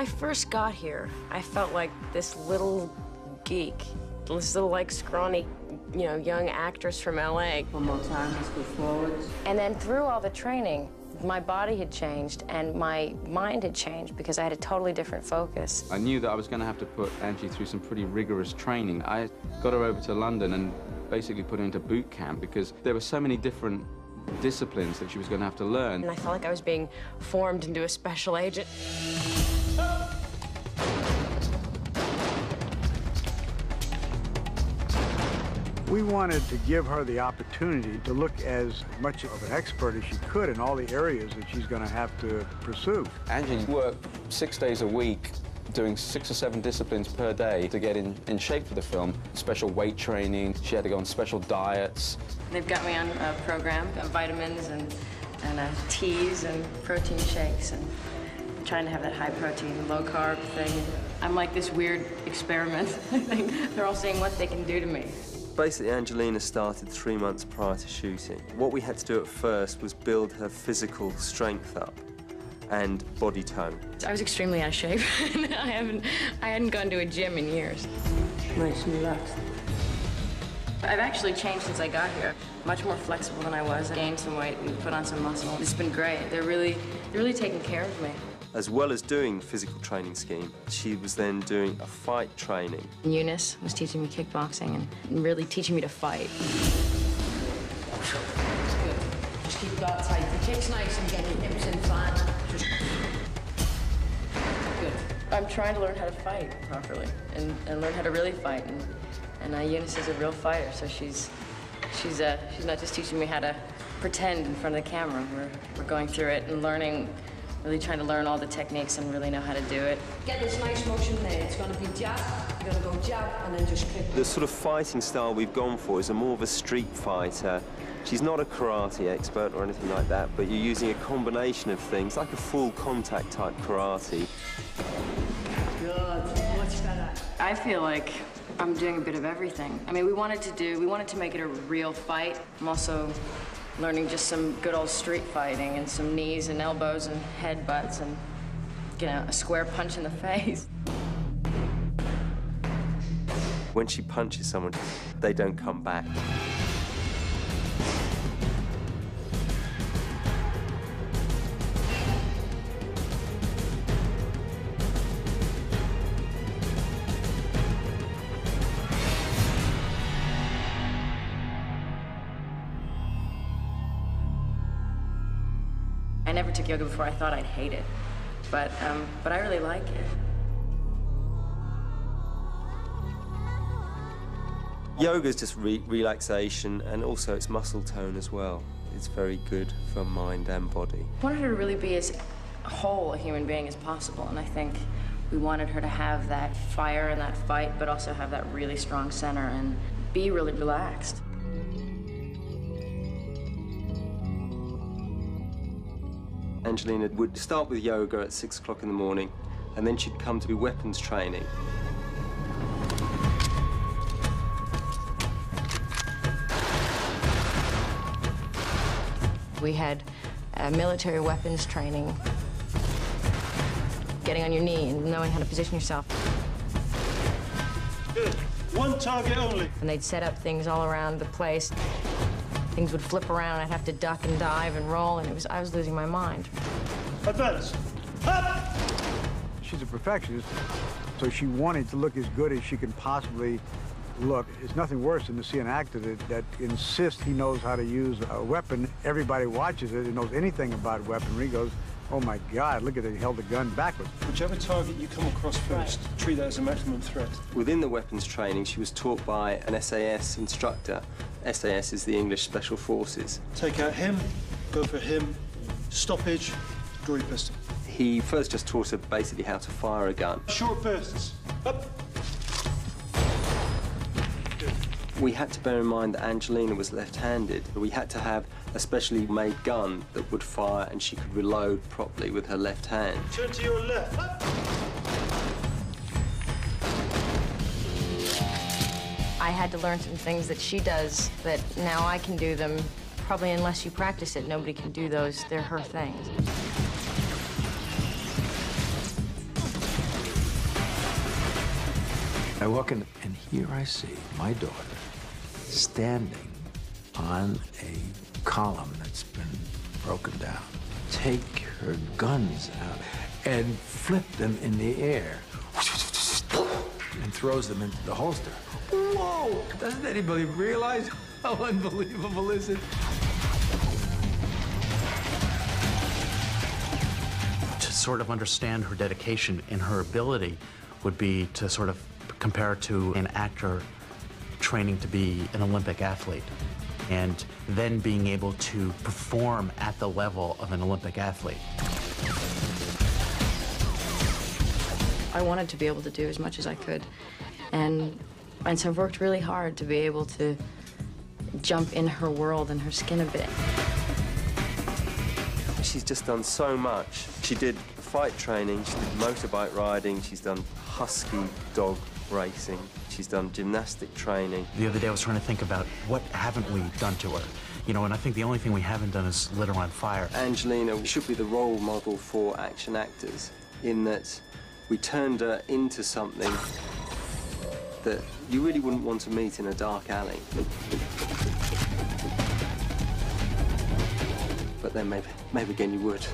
I first got here, I felt like this little geek, this little, like, scrawny, you know, young actress from LA. One more time, let's go forwards. And then through all the training, my body had changed and my mind had changed because I had a totally different focus. I knew that I was going to have to put Angie through some pretty rigorous training. I got her over to London and basically put her into boot camp because there were so many different disciplines that she was going to have to learn. And I felt like I was being formed into a special agent. We wanted to give her the opportunity to look as much of an expert as she could in all the areas that she's going to have to pursue. Angie worked 6 days a week, doing 6 or 7 disciplines per day to get in shape for the film. Special weight training, she had to go on special diets. They've got me on a program, vitamins and teas and protein shakes, and I'm trying to have that high protein, low carb thing. I'm like this weird experiment. I think they're all seeing what they can do to me. Basically, Angelina started 3 months prior to shooting. What we had to do at first was build her physical strength up and body tone. I was extremely out of shape. I hadn't gone to a gym in years. Nice and relaxed. I've actually changed since I got here. Much more flexible than I was. I gained some weight and put on some muscle. It's been great. They're really taking care of me. As well as doing physical training scheme, she was then doing a fight training. Eunice was teaching me kickboxing and really teaching me to fight. Good. Just keep that tight. The kick's nice and get your hips in flat. Just... Good. I'm trying to learn how to fight properly and learn how to really fight. And Eunice is a real fighter, so she's not just teaching me how to pretend in front of the camera. We're going through it and learning. Really trying to learn all the techniques and really know how to do it. Get this nice motion there. It's going to be jab, you're going to go jab, and then just kick. The sort of fighting style we've gone for is more of a street fighter. She's not a karate expert or anything like that, but you're using a combination of things, like a full contact type karate. Good, much better. I feel like I'm doing a bit of everything. I mean, we wanted to make it a real fight. I'm also learning just some good old street fighting and some knees and elbows and headbutts and, you know, a square punch in the face. When she punches someone, they don't come back. I never took yoga before. I thought I'd hate it, but I really like it. Yoga is just relaxation, and also it's muscle tone as well. It's very good for mind and body. I wanted her to really be as whole a human being as possible, and I think we wanted her to have that fire and that fight, but also have that really strong center and be really relaxed. Angelina would start with yoga at 6 o'clock in the morning, and then she'd come to do weapons training. We had military weapons training, getting on your knee and knowing how to position yourself. Good. One target only. And they'd set up things all around the place. Things would flip around, I'd have to duck and dive and roll, and I was losing my mind. Advance. Up! She's a perfectionist, so she wanted to look as good as she can possibly look. It's nothing worse than to see an actor that insists he knows how to use a weapon. Everybody watches it and knows anything about weaponry goes, oh my God, look at it, he held the gun backwards. Whichever target you come across first, treat that as a maximum threat. Within the weapons training, she was taught by an SAS instructor. SAS is the English Special Forces. Take out him, go for him, stoppage, draw your pistol. He first just taught her basically how to fire a gun. Short bursts. Up! We had to bear in mind that Angelina was left-handed. We had to have a specially made gun that would fire and she could reload properly with her left hand. Turn to your left. Up! I had to learn some things that she does that now I can do them. Probably unless you practice it, nobody can do those. They're her things. I walk in, and here I see my daughter standing on a column that's been broken down. Take her guns out and flip them in the air and throws them into the holster. Whoa! Doesn't anybody realize how unbelievable is it? To sort of understand her dedication and her ability would be to sort of compare it to an actor training to be an Olympic athlete and then being able to perform at the level of an Olympic athlete. I wanted to be able to do as much as I could, and so I've worked really hard to be able to jump in her world and her skin a bit. She's just done so much. She did fight training, she did motorbike riding, she's done husky dog racing, she's done gymnastic training. The other day I was trying to think about what haven't we done to her? You know, and I think the only thing we haven't done is lit her on fire. Angelina should be the role model for action actors in that we turned her into something that you really wouldn't want to meet in a dark alley. But then maybe again you would.